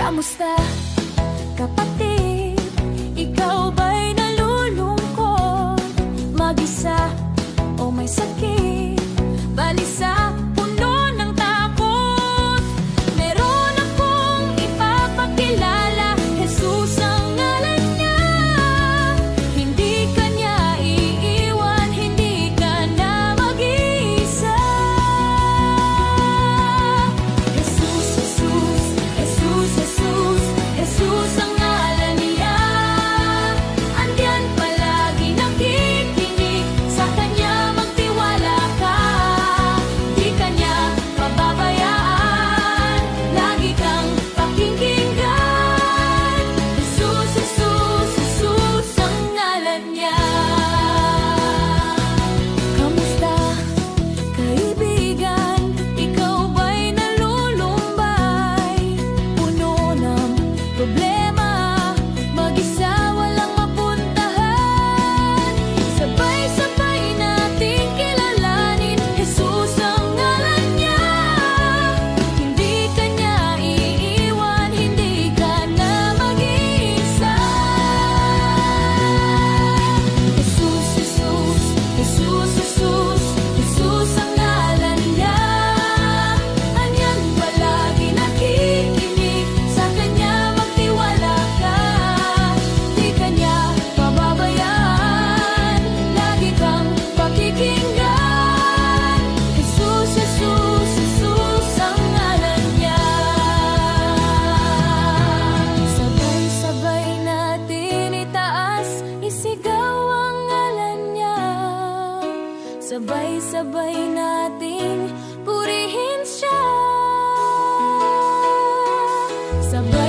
Kamusta, kapatid? Ikaw ba'y nalulungkot? Mag-isa o may sakit? Balisa, puno ng takot. Meron akong ipapakilala, Jesus ang ngalan niya. Hindi ka niya iiwan, hindi ka na mag-iisa. Jesus, Jesus, Jesus, Jesus, Jesus ang ngalan niya. Andiyan palagi nakikinig, sa kanya magtiwala ka. Di ka niya pababayaan, lagi kang pakikinggan. Jesus, Jesus, Jesus ang ngalan niya. Kamusta, kaibigan? Ikaw ba'y nalulumbay? Puno ng problema, mag-isa walang mapuntahan. Sabay-sabay nating kilalanin, Jesus ang ngalan niya. Hindi ka niya iiwan, hindi ka na mag-iisa. Jesus, Jesus, Jesus, Jesus, Jesus ang ngalan niya. Anyan palagi nakikinig, sa kanya magtiwala ka. Di ka niya pababayaan, lagi kang pakikinggan. Jesus, Jesus, Jesus ang ngalan niya. Sabay-sabay natin itaas, isigaw ang ngalan niya. Sabay-sabay natin purihin siya. Sabay